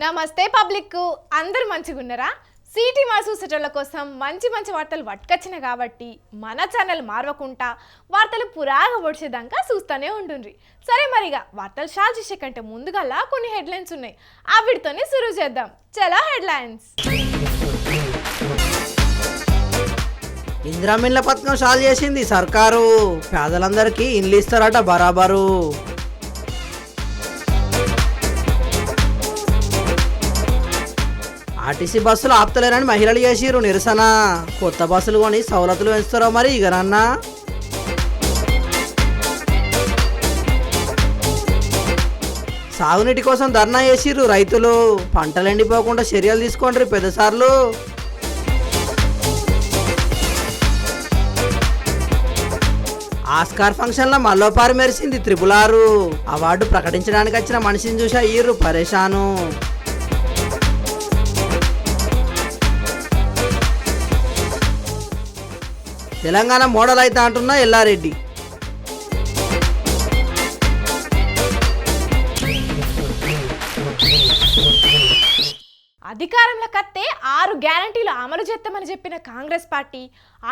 నమస్తే పబ్లిక్, అందరు మంచిగున్నారా? సిటీ చూసేటోళ్ళ కోసం మంచి మంచి వార్తలు పట్టుకొచ్చిన కాబట్టి మన ఛానల్ మారవకుండా వార్తలు పురాగా పొడిచేదాకా చూస్తూనే ఉండుండ్రి. సరే మరిగా వార్తలు షాల్ చేసే కంటే ముందుగా కొన్ని హెడ్లైన్స్ ఉన్నాయి, ఆ వీటితోనే శురు చేద్దాం. చలో హెడ్లైన్స్. ఇందిరామిన్ల పథకం షాల్ చేసింది సర్కారు, పేదలందరికీ ఇండ్లు ఇస్తారట బరాబరు. ఆర్టీసీ బస్సులు ఆపుతలేరని మహిళలు చేసిరు నిరసన. కొత్త బస్సులు కొని సౌలతులు పెంచుతారో మరి ఇగనన్నా. సాగునీటి కోసం ధర్నా చేసిర్రు రైతులు. పంటలు ఎండిపోకుండా చర్యలు తీసుకోండి పెద్దసార్లు. ఆస్కార్ ఫంక్షన్లో మల్లోపారి మెరిసింది RRR. అవార్డు ప్రకటించడానికి వచ్చిన మనిషిని చూసి అయ్యిర్రు పరేషాను. తెలంగాణ మోడల్ అయితే అంటున్నా ఎల్లారెడ్డి. అధికారంలోకి వస్తే 6 గ్యారంటీలు అమలు చేస్తామని చెప్పిన కాంగ్రెస్ పార్టీ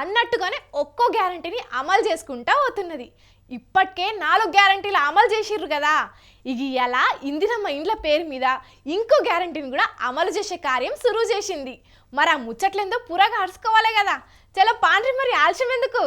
అన్నట్టుగానే ఒక్కో గ్యారంటీని అమలు చేసుకుంటా పోతున్నది. ఇప్పటికే 4 గ్యారంటీలు అమలు చేసిర్రు కదా, ఇక ఇలా ఇందిరమ్మ ఇండ్ల పేరు మీద ఇంకో గ్యారంటీని కూడా అమలు చేసే కార్యం సురువు చేసింది. మరి ఆ ముచ్చట్లేందో పురాగా అరుచుకోవాలి కదా. చలో పాండ్రి, మరి ఆలస్యం ఎందుకు?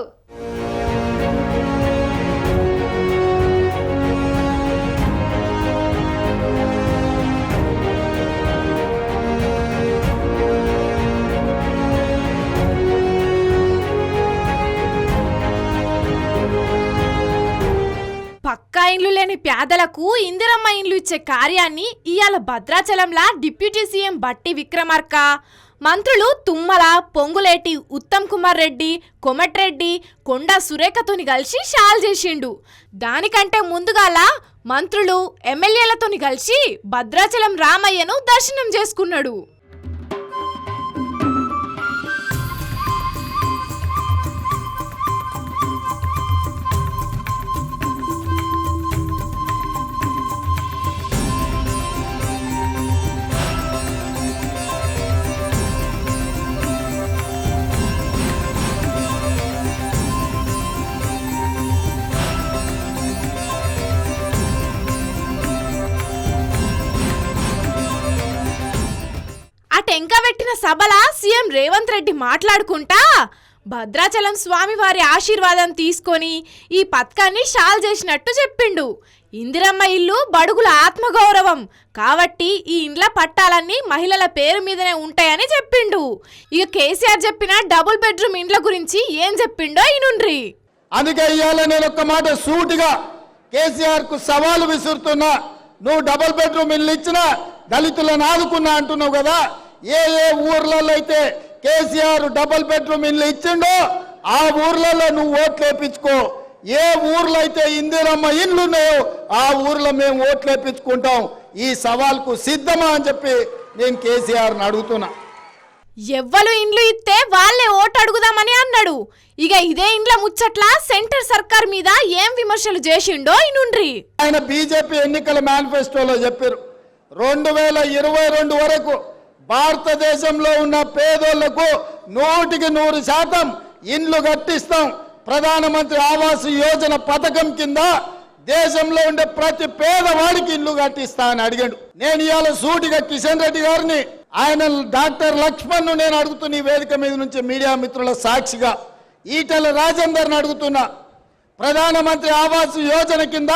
పక్కా ఇండ్లు లేని పేదలకు ఇందిరమ్మ ఇండ్లు ఇచ్చే కార్యాన్ని ఇవాళ భద్రాచలంలా డిప్యూటీ సీఎం బట్టి విక్రమార్క, మంత్రులు తుమ్మల, పొంగులేటి, ఉత్తమ్ కుమార్ రెడ్డి, కోమటిరెడ్డి, కొండా సురేఖతోని కలిసి షాల్ చేసిండు. దానికంటే ముందుగాల మంత్రులు ఎమ్మెల్యేలతోని కలిసి భద్రాచలం రామయ్యను దర్శనం చేసుకున్నాడు. టెంకబెట్టిన సభల సీఎం రేవంత్ రెడ్డి మాట్లాడుకుంటా భద్రాచలం స్వామివారి ఆశీర్వాదం తీసుకొని ఈ పథకాన్ని షాల్ చేసినట్టు చెప్పిండు. ఇందిరమ్మ ఇల్లు బడుగుల ఆత్మగౌరవం కాబట్టి ఈ ఇండ్ల పట్టాలన్నీ మహిళల పేరు మీదనే ఉంటాయని చెప్పిండు. ఇక కేసీఆర్ చెప్పిన డబుల్ బెడ్రూమ్ ఇండ్ల గురించి ఏం చెప్పిండో ఇనుండ్రి. అందుకే ఇవాళ నేను ఒక్క మాట సూటిగా కేసీఆర్ కు సవాలు విసురుతున్నా. నువ్వు డబుల్ బెడ్రూమ్ ఇల్లు ఇచ్చినా దళితులను ఆదుకున్నా అంటున్నావు కదా. ఏ ఊర్లలో అయితే కేసీఆర్ డబుల్ బెడ్రూమ్ ఇల్లు ఇచ్చిండో ఆ ఊర్లలో నువ్వు ఓట్లు వేయించుకో. ఏ ఊర్లో అయితే ఇందిరమ్మ ఇండ్లు ఉన్నాయో ఆ ఊర్లో మేము ఓట్లు వేయించుకుంటాం. ఈ సవాల్కు సిద్ధమా అని చెప్పి నేను కేసీఆర్ని అడుగుతున్నా. ఎవ్వరు ఇండ్లు ఇస్తే వాళ్ళే ఓటు అడుగుదామని అన్నాడు. ఇక ఇదే ఇండ్ల ముచ్చట్ల సెంటర్ సర్కార్ మీద ఏం విమర్శలు చేసిండో ఇనుండ్రి. ఆయన బీజేపీ ఎన్నికల మేనిఫెస్టోలో చెప్పారు 2022 వరకు భారతదేశంలో ఉన్న పేదోళ్లకు 100% ఇండ్లు కట్టిస్తాం. ప్రధానమంత్రి ఆవాస్ యోజన పథకం కింద దేశంలో ఉండే ప్రతి పేదవాడికి ఇల్లు కట్టిస్తా అని అడిగాడు. నేను ఇవాళ సూటిగా కిషన్ రెడ్డి గారిని, ఆయన డాక్టర్ లక్ష్మణ్ నేను అడుగుతున్న ఈ వేదిక మీద నుంచి మీడియా మిత్రుల సాక్షిగా ఈటెల రాజేందర్ని అడుగుతున్నా. ప్రధానమంత్రి ఆవాస్ యోజన కింద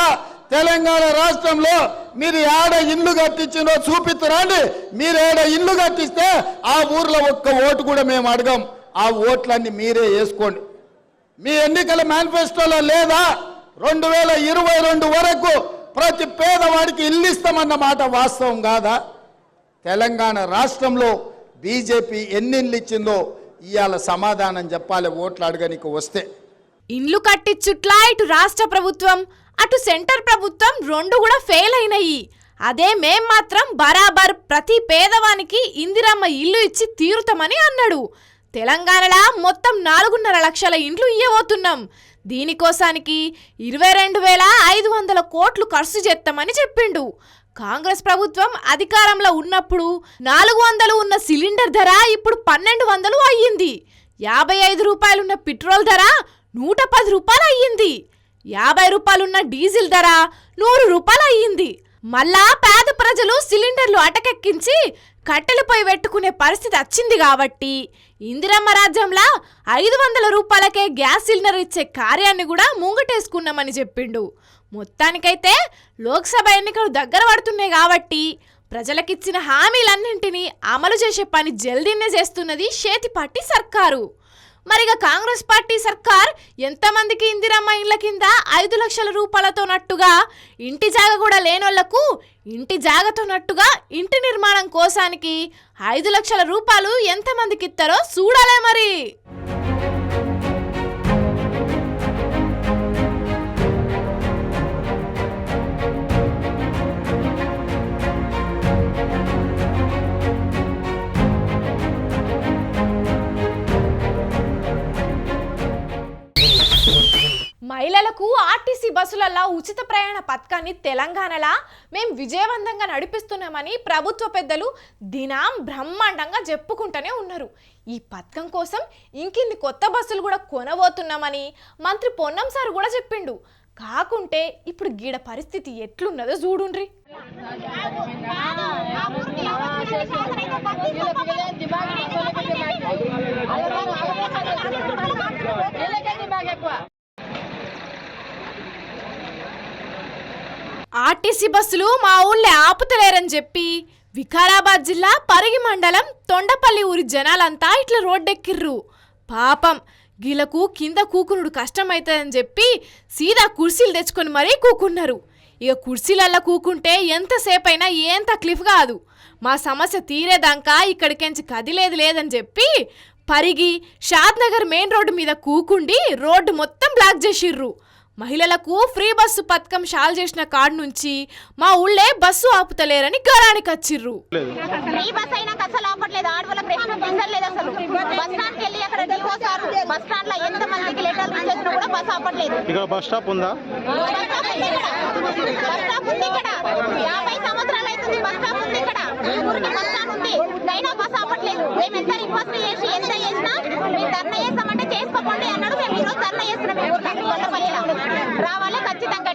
తెలంగాణ రాష్ట్రంలో మీరు ఏడ ఇల్లు కట్టించిందో చూపిస్తారండి. మీరు ఏడ ఇల్లు కట్టిస్తే ఆ ఊర్లో ఒక్క ఓటు కూడా మేము అడగం. ఆ ఓట్లన్నీ మీరే వేసుకోండి. మీ ఎన్నికల మేనిఫెస్టోలో లేదా 2022 వరకు ప్రతి పేదవాడికి ఇల్లు ఇస్తామన్న మాట వాస్తవం కాదా? తెలంగాణ రాష్ట్రంలో బీజేపీ ఎన్ని ఇల్లు ఇచ్చిందో ఇవాళ సమాధానం చెప్పాలి ఓట్లు అడగనికి వస్తే. ఇండ్లు కట్టించుట్లా ఇటు రాష్ట్ర ప్రభుత్వం అటు సెంటర్ ప్రభుత్వం రెండు కూడా ఫెయిల్ అయినాయి. అదే మేం మాత్రం బరాబర్ ప్రతి పేదవానికి ఇందిరమ్మ ఇల్లు ఇచ్చి తీరుతామని అన్నాడు. తెలంగాణలో మొత్తం 4.5 లక్షల ఇండ్లు ఇయ్యబోతున్నాం. దీనికోసానికి 22,500 కోట్లు ఖర్చు చేస్తామని చెప్పిండు. కాంగ్రెస్ ప్రభుత్వం అధికారంలో ఉన్నప్పుడు 400 ఉన్న సిలిండర్ ధర ఇప్పుడు 1200 అయ్యింది. 55 రూపాయలున్న పెట్రోల్ ధర 110 రూపాయలు అయ్యింది. 50 రూపాయలున్న డీజిల్ ధర 100 రూపాయలు అయ్యింది. మళ్ళా పేద ప్రజలు సిలిండర్లు అటకెక్కించి కట్టెలపై పెట్టుకునే పరిస్థితి వచ్చింది కాబట్టి ఇందిరమ్మ రాజ్యంలా 500 రూపాయలకే గ్యాస్ సిలిండర్ ఇచ్చే కార్యాన్ని కూడా ముంగటేసుకున్నామని చెప్పిండు. మొత్తానికైతే లోక్సభ ఎన్నికలు దగ్గర పడుతున్నాయి కాబట్టి ప్రజలకిచ్చిన హామీలన్నింటినీ అమలు చేసే పని జల్దీనే చేస్తున్నది చేతిపాటి సర్కారు. మరిగా కాంగ్రెస్ పార్టీ సర్కార్ ఎంతమందికి ఇందిరమ్మ ఇండ్ల కింద 5 లక్షల రూపాయలతో నట్టుగా ఇంటి జాగ కూడా లేనోళ్లకు ఇంటి జాగతో నట్టుగా ఇంటి నిర్మాణం కోసానికి 5 లక్షల రూపాయలు ఎంతమందికి ఇస్తారో చూడాలే మరి. మహిళలకు ఆర్టీసీ బస్సులలో ఉచిత ప్రయాణ పథకాన్ని తెలంగాణలో మేము విజయవంతంగా నడిపిస్తున్నామని ప్రభుత్వ పెద్దలు దినం బ్రహ్మాండంగా చెప్పుకుంటూనే ఉన్నారు. ఈ పథకం కోసం ఇంకిన్ని కొత్త బస్సులు కూడా కొనబోతున్నామని మంత్రి పొన్నం సార్ కూడా చెప్పిండు. కాకుంటే ఇప్పుడు గీడ పరిస్థితి ఎట్లున్నదో చూడుండ్రి. ఆర్టీసీ బస్సులు మా ఊళ్ళో ఆపుతలేరని చెప్పి వికారాబాద్ జిల్లా పరిగి మండలం తొండపల్లి ఊరి జనాలంతా ఇట్లా రోడ్డెక్కిర్రు. పాపం గీలకు కింద కూకునుడు కష్టమవుతుందని చెప్పి సీదా కుర్చీలు తెచ్చుకొని మరీ కూకున్నారు. ఇక కుర్చీలల్లో కూకుంటే ఎంతసేపైనా ఏం తక్లీఫ్ కాదు. మా సమస్య తీరేదాకా ఇక్కడికెంచి కదిలేదు లేదని చెప్పి పరిగి షాద్నగర్ మెయిన్ రోడ్డు మీద కూకుండి రోడ్డు మొత్తం బ్లాక్ చేసిర్రు. మహిళలకు ఫ్రీ బస్సు పథకం షాల్ చేసిన కాడు నుంచి మా ఊళ్ళే బస్సు ఆపుతలేరని గరానికి వచ్చిర్రు. ఫ్రీ బస్ అయినా అసలు ఆపట్లేదు. ఆడవాళ్ళ ప్రశ్న లేదు. అసలు బస్ స్టాండ్ కి వెళ్ళి అక్కడ దిగొస్తారు. బస్ స్టాండ్ లో ఎంత మందికి లెటర్లు ఇచ్చేసినా కూడా బస్ ఆపట్లేదు. ఇక్కడ బస్ స్టాప్ ఉందా? బస్ స్టాప్ ఉంది ఇక్కడ. 50 సంవత్సరాలు అవుతుంది బస్ స్టాప్ ఉంది ఇక్కడ. ఊరికి బస్ స్టాండ్ ఉంది. అయినా బస్ ఆపట్లేదు. మేము ఎంత రిక్వెస్ట్ చేసి ఎంత చేసినా మేము ధర్నా చేస్తామంటే చేసుకోకండి అన్నాడు. మేము ఈరోజు ధర్నా చేస్తున్నాం. రావాలి ఖచ్చితంగా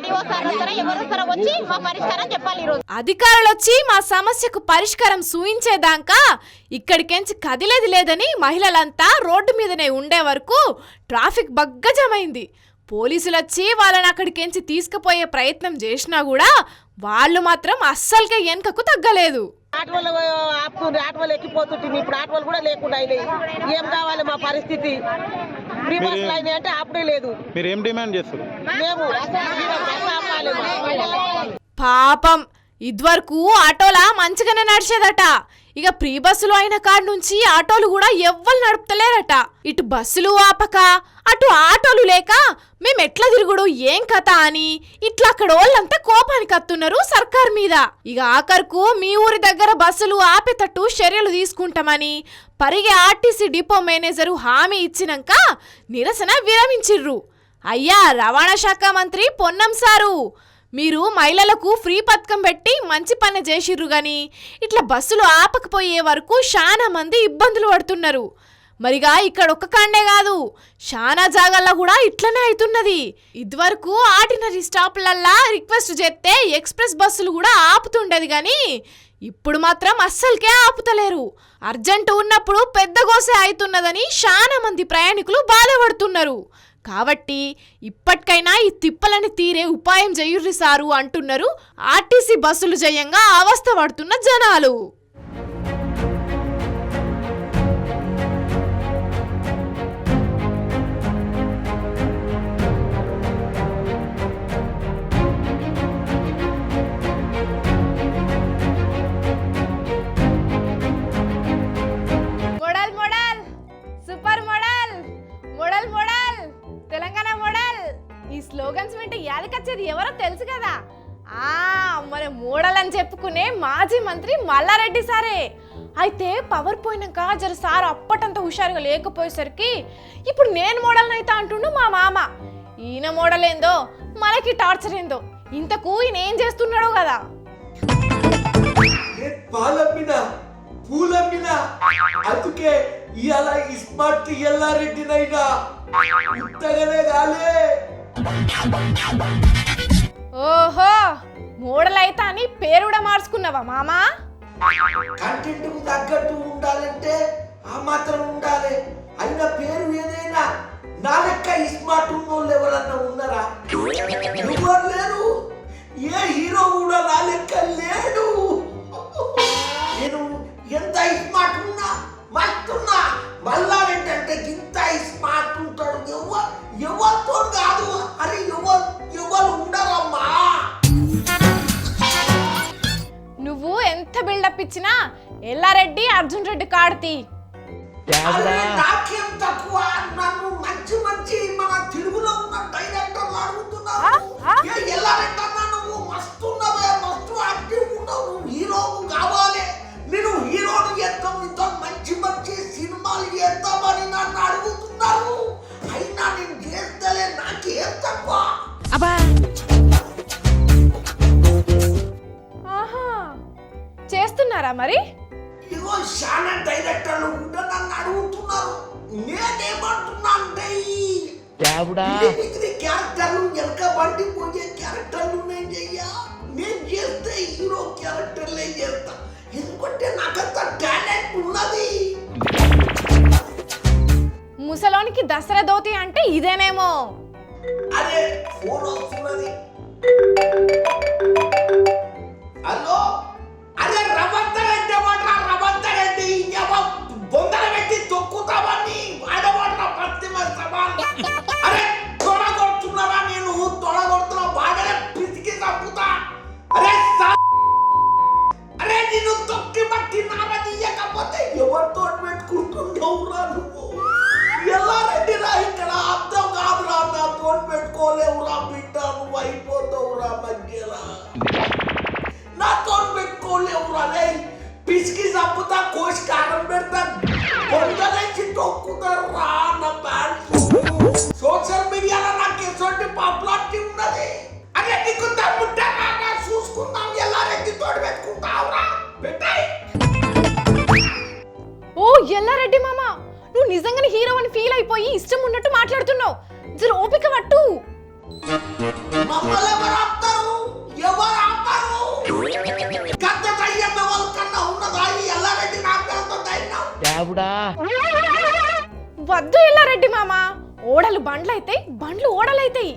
ఎవరు వచ్చి మా పరిష్కారం చెప్పాలి. ఈరోజు అధికారులు వచ్చి మా సమస్యకు పరిష్కారం సూచించేదాకా ఇక్కడికెంచి కదిలేది లేదని మహిళలంతా రోడ్డు మీదనే ఉండే వరకు ట్రాఫిక్ బగ్గజమైంది. పోలీసులు వచ్చి వాళ్ళని అక్కడికెంచి తీసుకుపోయే ప్రయత్నం చేసినా కూడా వాళ్ళు మాత్రం అస్సలుగా వెనుకకు తగ్గలేదు. ఆటోలు ఆపుతుండ్రు, ఆటోలు ఎక్కిపోతుంటుంది. ఇప్పుడు ఆటోలు కూడా లేకుండా అయినాయి. ఏం కావాలి మా పరిస్థితి? ఫ్రీ బస్సులు అయినాయి అంటే ఆపడే లేదు. మీరు ఏం డిమాండ్ చేస్తారు? మేము పాపం ఇదివరకు ఆటోలా మంచిగానే నడిచేదట. ఇక ప్రీ బస్సులు అయిన కాడ నుంచి ఆటోలు కూడా ఎవ్వరు నడుపుతలేరట. ఇటు బస్సులు ఆపక అటు ఆటోలు లేక మేము ఎట్లా తిరుగుడు ఏం కథ అని ఇట్లా అక్కడ వాళ్ళంతా కోపానికి అత్తున్నారు సర్కార్ మీద. ఇక ఆఖరుకు మీ ఊరి దగ్గర బస్సులు ఆపేటట్టు చర్యలు తీసుకుంటామని పరిగి ఆర్టీసీ డిపో మేనేజరు హామీ ఇచ్చినాక నిరసన విరమించిర్రు. అయ్యా రవాణా శాఖ మంత్రి పొన్నం సారు, మీరు మహిళలకు ఫ్రీ పథకం పెట్టి మంచి పని చేసిర్రు గాని ఇట్లా బస్సులు ఆపకపోయే వరకు చాలా మంది ఇబ్బందులు పడుతున్నారు. మరిగా ఇక్కడ ఒక్క కాండే కాదు, చాలా జాగాల్లో కూడా ఇట్లనే అవుతున్నది. ఇదివరకు ఆర్డినరీ స్టాప్లల్లా రిక్వెస్ట్ చేస్తే ఎక్స్ప్రెస్ బస్సులు కూడా ఆపుతుండేది గాని ఇప్పుడు మాత్రం అస్సలకే ఆపుతలేరు. అర్జెంటు ఉన్నప్పుడు పెద్ద గోసే అవుతున్నదని చాలా మంది ప్రయాణికులు బాధపడుతున్నారు. కాబట్టి ఇప్పటికైనా ఈ తిప్పలని తీరే ఉపాయం చేయుర్రి సారు అంటున్నారు ఆర్టీసీ బస్సులు జయంగా అవస్థ పడుతున్న జనాలు. Model model super model model model Telangana model ఈ స్లోగన్స్ వింటే యాదకొచ్చేది ఎవరో తెలుసు కదా. మన మోడల్ అని చెప్పుకునే మాజీ మంత్రి మల్లారెడ్డి సారే. అయితే పవర్ పోయినాక జర సార్ అప్పటంత హుషారుగా లేకపోయేసరికి ఇప్పుడు నేను మోడల్ అయితే అంటుండు మా మామ. ఈయన మోడలేందో మనకి టార్చర్ ఏందో, ఇంతకు ఈయన ఏం చేస్తున్నాడో కదా. పాలమ్మిన పూలమ్మిన అందుకే ఇవాళ ఇస్మార్ట్ ఎల్లారెడ్డినైనా ఇంతగానే కాలే. ఓహో, మోడల్ అయితే అని పేరు కూడా మార్చుకున్నావా మామా? కంటెంట్ కు తగ్గట్టు ఉండాలంటే ఆ మాత్రం ఉండాలి. అయినా పేరు ఏదైనా నా లెక్క ఇస్మార్ట్ ఉన్నోళ్ళు ఎవరన్నా ఉన్నారా? ఎవరు లేరు. ఏ హీరో కూడా నా లెక్క లేడు. నేను ఎంత ఇస్మార్ట్ ఉన్నా మస్తున్నా, మళ్ళా ఏంటంటే ఇంత ఇస్మార్ట్ ఉంటాడు ఎవరితో కాదు. అరే ఎవరు ఉండరమ్మా. నువ్వు ఎంత బిల్డప్ ఇచ్చినా ఎల్లారెడ్డి అర్జున్ రెడ్డి కాడుతీ. నాకేం తక్కువ. నన్ను మంచి మంచి మన తెలుగులో ఉన్న డైరెక్టర్లు అడుగుతున్నారు, ఎల్లారెడ్డి అన్నా నువ్వు మస్తు ఉన్నావే, మస్తు యాక్టివ్ ఉన్నావు, నువ్వు హీరోకు కావాలి, నేను హీరోను చేద్దాం, నీతో మంచి మంచి సినిమాలు చేద్దామని నన్ను అడుగుతున్నారు. అయినా నేను చేస్తలే, నాకేం తక్కువ. ఆహా, చేస్తున్నారా మరి? ఇగో చాలా డైరెక్టర్లు కూడా నన్ను అడుగుతున్నారు. నేనేమంటున్నా అంటే క్యారెక్టర్లు వెనక బండి పోయే క్యారెక్టర్లు నేను చేస్తే హీరో క్యారెక్టర్లే చేస్తా, ఎందుకంటే నాకంత టాలెంట్ ఉన్నది. ముసలోనికి దసరా దోతి అంటే ఇదేనేమో. అరే ఫోన్ వస్తున్నది. హలో, అరే రవంతరెడ్డి ఏమంటారా? రవంతరెడ్డి బొందర పెట్టి తొక్కుతావని ఆడవాడ్రా పశ్చిమ సభ. అరే తొడగొడుతున్నారా? నేను తొడగొడుతున్నా, బాగానే పిసికి తప్పుతా. అరే అరే నేను తొక్కి బట్టి నారదీయకపోతే ఎవరితో పెట్టుకుంటున్నావురా నువ్వు? ఎల్లారెడ్డిరా ఇక్కడ అర్థం కాదురా, నా తోడు పెట్టుకోలేవురా బిడ్డ, నువ్వు అయిపోతావురా మధ్యలా. నాతో పెట్టుకోలేవురా రే, పిసికి చంపుతా, కోసి కారం పెడతా, కొందరేసి తొక్కుతారా నా ప్యాంట్. సోషల్ మీడియాలో నాకు ఎటువంటి పాపులారిటీ ఉన్నది. అరే నీకు తమ్ముంటారా చూసుకుందాం, ఎల్లారెడ్డి తోడు పెట్టుకుంటావురా పెట్టాయి. ఓ ఎల్లారెడ్డి మామ, నువ్వు నిజంగానే హీరో అని ఫీల్ అయిపోయి ఇష్టం ఉన్నట్టు మాట్లాడుతున్నావు. జర ఓపిక పట్టు. మమ్మల్ని ఎవరు ఆపుతారు? ఎవరు ఆపారు? గద్ద ధైర్యం ఎవరికన్నా ఉన్నదా? ఈ ఎల్లారెడ్డి నా పేరుతో ధైర్యం. వద్దు ఎల్లారెడ్డి మామ, ఓడలు బండ్లైతాయి, బండ్లు ఓడలైతాయి.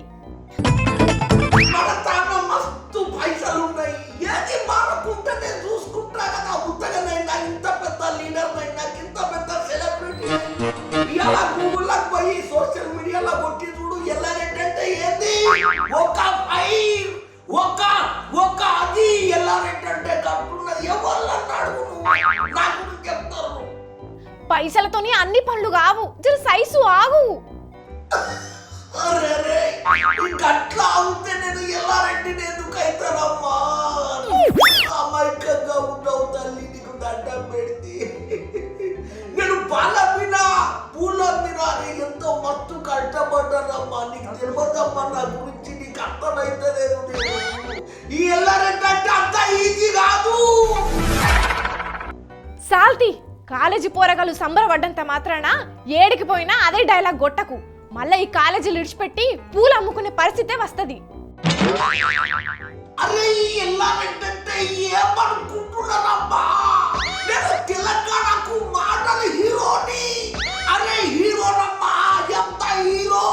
మన తాన మస్తు పైసలు ఉన్నాయి, ఏది మారకుంటే నేను చూసుకుంటా కదా. ఉత్తగానైనా ఇంత పెద్ద లీడర్ అయినా, ఇంత పెద్ద సెలబ్రిటీ ఇలా గూగుల్లోకి పోయి సోషల్ మీడియాలో కొట్టి చూడు, ఎల్లారెడ్డి అంటే ఏంది? ఒక ఫైర్, ఒక అది ఎల్లారెడ్డి అంటే కట్టున్నది. ఎవరు అన్నాడు? నా గురించి చెప్తారు. పైసలతోని అన్ని పనులు కావు, జర సైజు ఆగు. అరే ఇంకట్లా అవుతే నేను ఎల్లారెడ్డిని ఎందుకు అవుతానమ్మా? అమాయకంగా ఉండవు తల్లి, నీకు దండం పెడితే. నేను పాలమ్మినా పూలమ్మినా ఎంతో మస్తు కష్టపడ్డానమ్మా, నీకు తెలియదమ్మా నా గురించి, నీకు అర్థమైతే లేదు. ఈ ఎల్లారెడ్డి అంటే అంత ఈజీ కాదు. సాల్తి, కాలేజీ పోరగాళ్ళు సంబరపడ్డంత మాత్రాన ఏడికి పోయినా అదే డైలాగ్ గొట్టకు. మళ్ళీ ఈ కాలేజీలు విడిచిపెట్టి పూలు అమ్ముకునే పరిస్థితే వస్తది. అరే ఎల్లారెడ్డి అంటే ఏమనుకుంటున్నారమ్మా? నేను తెలంగాణకు మాటల హీరోని. అరే హీరోనమ్మా, ఎంత హీరో.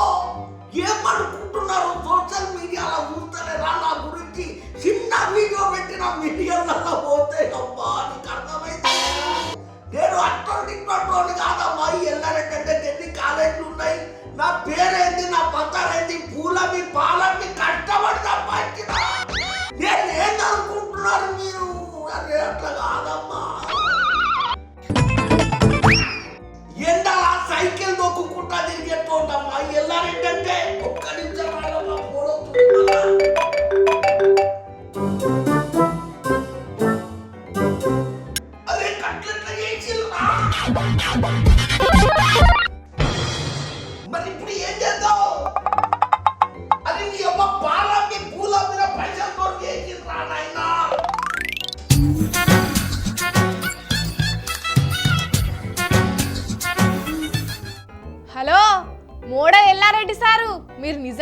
ఏమనుకుంటున్నారు? సోషల్ మీడియాలో చూస్తలేరా నా గురించి? చిన్న వీడియో పెట్టిన మీడియాలలో పోతే అమ్మా నీకు అర్థమైతే. నేను అట్టోని కాదమ్మా. ఈ ఎల్లారెడ్డి అంటే ఎన్ని కాలేజీలు ఉన్నాయి, నా పేరేంది, నా పత్తారేంది, పూలమి పాలమి కష్టపడి సంపాదించిన. నేను ఏందనుకుంటున్నారు మీరు? అరే అట్లా కాదమ్మా.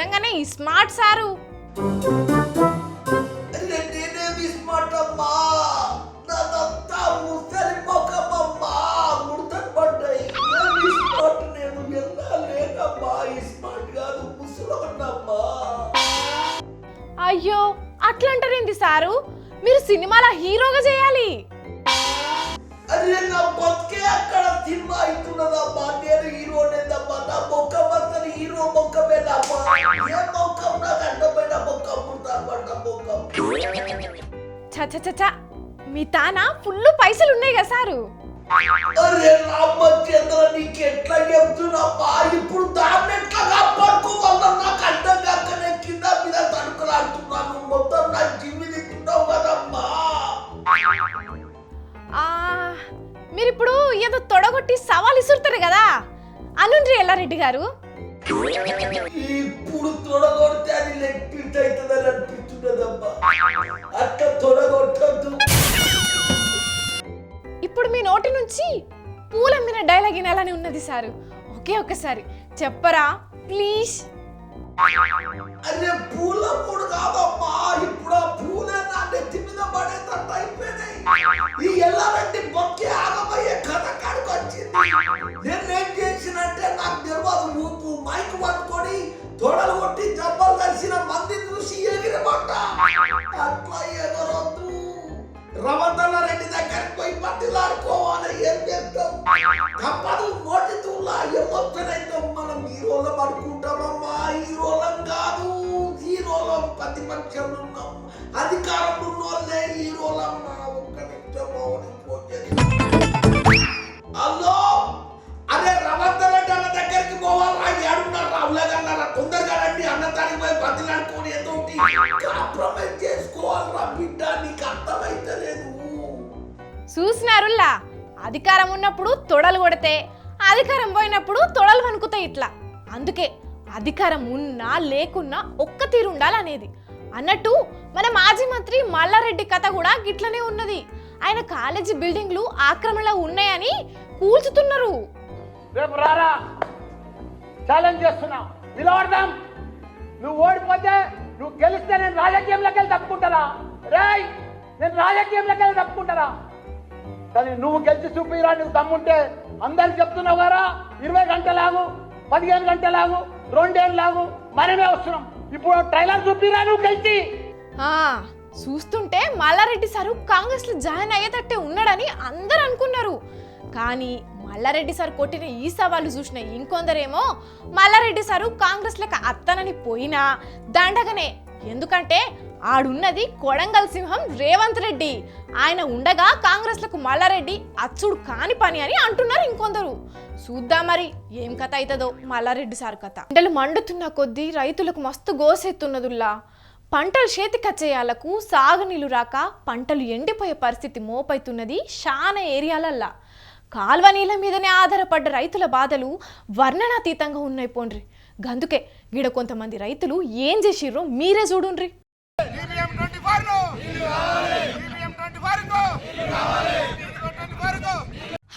నిజంగానే స్మార్ట్ సారు. అరే నేనేమి స్మార్ట్ అమ్మా, నాదంతా ముసలి మొఖమమ్మా, ముడతలు పడ్డాయి. ఏమి స్మార్ట్ నేను ఎలా లేనమ్మా, ఈ స్మార్ట్ కాదు ముసలమ్మా. అయ్యో అట్లంటారేంటి సారు, మీరు సినిమాలో హీరోగా చేయాలి. అరే నా బతికే అక్కడ సినిమా అవుతున్నదమ్మా, నేను హీరోనేదమ్మా. నా మొక్కం అసలు హీరో మొక్కమేనమ్మా. ఏ మొక్కం నాకు అడ్డమైన మొక్కం, ముడతలు పడ్డ మొక్కం. చ మీ తాన ఫుల్ పైసలు ఉన్నాయి కదా సారు. అరే రామచంద్ర నీకు ఎట్లా చెప్తున్నామ్మా, ఇప్పుడు దాన్ని ఎట్లా కాపాడుకోవాలో నాకు అర్థం కాక నేను కింద మీద తడుకలాడుతున్నాను. మొత్తం నా జిమ్మి తింటున్నావు కదమ్మా. మీరిప్పుడు ఏదో తొడగొట్టి సవాల్ ఇసురుతారు కదా, అనుండ్రి ఎల్లారెడ్డి గారు. ఇప్పుడు తొడగొడితే అది లెగ్ పీట్ అవుతుందని అనిపిస్తున్నదమ్మా. అట్లా తొడగొట్టద్దు. ఇప్పుడు మీ నోటి నుంచి పూలమ్మిన డైలాగ్ వినాలని ఉన్నది సారు. ఒక్కసారి చెప్పరా ప్లీజ్. అరే పూల మూడు కాదమ్మా, ఇప్పుడు ఆ పూలే నా నెత్తి మీద పడేటట్టు అయిపోయినాయి. ఈ ఎల్లారెడ్డి బొక్కే ఆగమయ్యే కథ కాడికి వచ్చింది. నేనేం చేసినంటే నాకు తెలియదు, ఊపు మైక్ పట్టుకొని తొడలు కొట్టి జబ్బలు కలిసిన మంది చూసి ఎగిరబడ్డ. అట్లా ఎగరొద్దు. రవంతన్న రెడ్డి దగ్గరికి పోయి పట్టిలాడుకోవాలి. ఏం చేస్తాం, తప్పదు. నోటి తూలా ఎమోషన్ అయితే మనం హీరోలం అనుకుంటామమ్మా. హీరోలం కాదు, హీరోలం ప్రతిపక్షంలో ఉన్నాం, అధికారంలో ఉన్నోళ్ళే హీరోలమ్మా. ఒక్క నిమిషం హలో, అరే రవంతన్న రెడ్డి అన్న దగ్గరికి పోవాలా? ఏడున్నారు రావులేగన్నారా? తొందరగా రండి. అన్న తానికి పోయి పట్టిలాడుకొని ఏదో కాంప్రమైజ్ చేసుకోవాలరా బిడ్డ, నీకు అర్థమైతలేదు. చూసినారుల్లా, అధికారం ఉన్నప్పుడు తొడలు కొడితే అధికారం పోయినప్పుడు తొడలు వణుకుతాయి ఇట్లా. అందుకే అధికారం ఉన్నా లేకున్నా ఒక్క తీరు ఉండాలనేది. అన్నట్టు మన మాజీ మంత్రి మల్లారెడ్డి కథ కూడా గిట్లనే ఉన్నది. ఆయన కాలేజీ బిల్డింగ్లు ఆక్రమణలో ఉన్నాయని కూల్చుతున్నారు. రేపు రారా, ఛాలెంజ్ చేస్తున్నా, నిలబడదాం. నువ్వు ఓడిపోతే, నువ్వు గెలిస్తే నేను రాజకీయంలోకి వెళ్ళి తప్పుకుంటారా? రేయ్, నేను రాజకీయంలోకి వెళ్ళి తప్పుకుంటారా? కానీ నువ్వు గెలిచి చూపిరా, నువ్వు దమ్ముంటే. అందరికి చెప్తున్నావు కదా, 20 గంటలాగు, 15 గంటలాగు, 2 ఏళ్ళలాగు, మనమే వస్తున్నాం. ఇప్పుడు ట్రైలర్ చూపిరా నువ్వు గెలిచి. చూస్తుంటే మల్లారెడ్డి సారు కాంగ్రెస్ లో జాయిన్ అయ్యేటట్టే ఉన్నాడని అందరు అనుకున్నారు. కానీ మల్లారెడ్డి సార్ కొట్టిన ఈ సవాళ్ళు చూసిన ఇంకొందరేమో మల్లారెడ్డి సారు కాంగ్రెస్ లెక్క అత్తనని పోయినా దండగనే. ఎందుకంటే ఆడున్నది కొడంగల్ సింహం రేవంత్ రెడ్డి. ఆయన ఉండగా కాంగ్రెస్ లకు మల్లారెడ్డి అచ్చుడు కాని పని అని అంటున్నారు ఇంకొందరు. చూద్దాం మరి ఏం కథ అవుతుందో మల్లారెడ్డి సార్ కథ. పంటలు మండుతున్న కొద్దీ రైతులకు మస్తు గోసెత్తున్నదుల్లా. పంటలు చేతికచ్చేయాలకు సాగునీళ్ళు రాక పంటలు ఎండిపోయే పరిస్థితి మోపైతున్నది చాలా ఏరియాలల్లా. కాల్వ నీళ్ళ మీదనే ఆధారపడ్డ రైతుల బాధలు వర్ణనాతీతంగా ఉన్నాయి పోండ్రి. గందుకే గిడ కొంతమంది రైతులు ఏం చేసిర్రో మీరే చూడుండ్రి.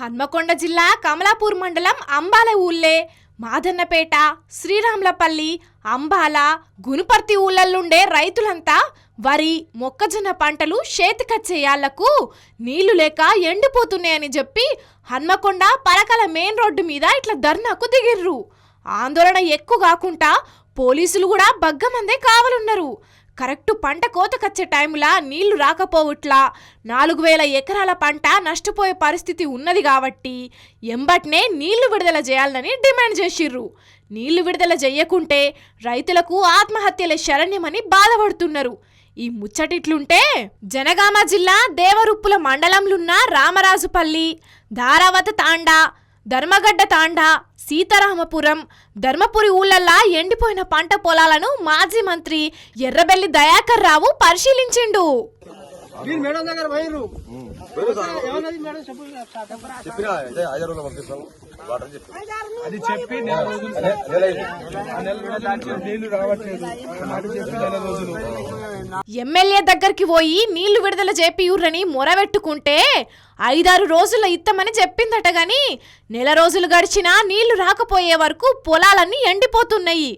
హన్మకొండ జిల్లా కమలాపూర్ మండలం అంబాల ఊళ్ళే మాదన్నపేట, శ్రీరాములపల్లి, అంబాల, గునుపర్తి ఊళ్ళల్లుండే రైతులంతా వరి, మొక్కజొన్న పంటలు చేతికచ్చేయాళ్లకు నీళ్లు లేక ఎండిపోతున్నాయని చెప్పి హన్మకొండ పరకల మెయిన్ రోడ్డు మీద ఇట్లా ధర్నాకు దిగిర్రు. ఆందోళన ఎక్కువ కాకుండా పోలీసులు కూడా బగ్గమందే కావాలన్నారు. కరెక్టు పంట కోతకచ్చే టైంలా నీళ్లు రాకపోవట్లా 4000 ఎకరాల పంట నష్టపోయే పరిస్థితి ఉన్నది కాబట్టి ఎంబట్నే నీళ్లు విడుదల చేయాలని డిమాండ్ చేసిర్రు. నీళ్లు విడుదల చెయ్యకుంటే రైతులకు ఆత్మహత్యలే శరణ్యమని బాధపడుతున్నారు. ఈ ముచ్చటిట్లుంటే జనగామ జిల్లా దేవరుప్పుల మండలంలున్న రామరాజుపల్లి, ధారావత తాండా, ధర్మగడ్డ తాండా, సీతారామపురం, ధర్మపురి ఊళ్ళల్లా ఎండిపోయిన పంట పొలాలను మాజీ మంత్రి ఎర్రబెల్లి దయాకర్ రావు పరిశీలించిండు. ఎమ్మెల్యే దగ్గరికి పోయి నీళ్లు విడుదల చేపియుర్రని మొరబెట్టుకుంటే 5-6 రోజుల్లో ఇత్తమని చెప్పిందట గాని నెల రోజులు గడిచినా నీళ్లు రాకపోయే వరకు పొలాలన్నీ ఎండిపోతున్నాయి.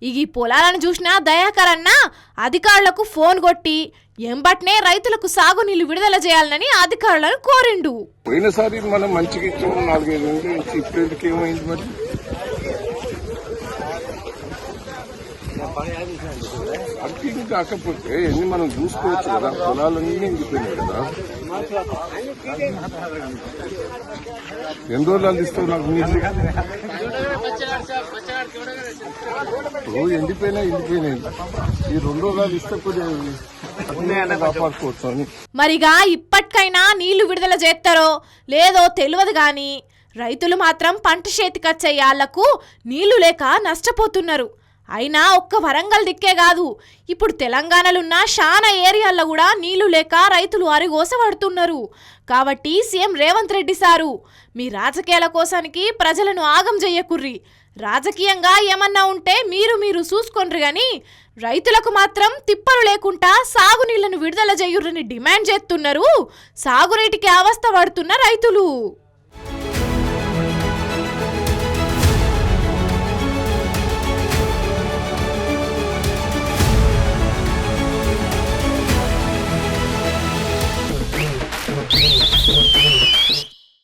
ఇక ఈ పొలాలను చూసినా దయాకర్ అన్న అధికారులకు ఫోన్ కొట్టి ఎంబట్నే రైతులకు సాగునీళ్లు విడుదల చేయాలని అధికారులను కోరిండు. పోయినసారి మనం మంచిగా ఇచ్చాము 4-5 నెలలు ఇచ్చి ఇప్పుడు ఏమైంది మరి? అర్థం కాకపోతే ఎన్ని మనం చూసుకోవచ్చు కదా, పొలాలన్నీ ఎండిపోయినాయి కదా. ఎన్ని రోజులు ఇస్తావు నాకు నీళ్ళు? ఎండిపోయినాయి ఈ 2 రోజులు ఇస్తే కొద్దిగా కాపాడుకోవచ్చు అని. మరిగా ఇప్పటికైనా నీళ్లు విడుదల చేస్తారో లేదో తెలియదు గాని రైతులు మాత్రం పంట చేతికొచ్చే యాళ్లకు నీళ్లు లేక నష్టపోతున్నారు. అయినా ఒక్క వరంగల్ దిక్కే కాదు, ఇప్పుడు తెలంగాణలున్న చాలా ఏరియాల్లో కూడా నీళ్లు లేక రైతులు అరిగోసపడుతున్నారు. కాబట్టి సీఎం రేవంత్ రెడ్డి సారు మీ రాజకీయాల కోసానికి ప్రజలను ఆగం చెయ్యకుర్రి. రాజకీయంగా ఏమన్నా ఉంటే మీరు చూసుకొండ్రి గాని రైతులకు మాత్రం తిప్పలు లేకుండా సాగునీళ్లను విడుదల చేయుర్రని డిమాండ్ చేస్తున్నారు సాగునీటికి అవస్థ పడుతున్న రైతులు.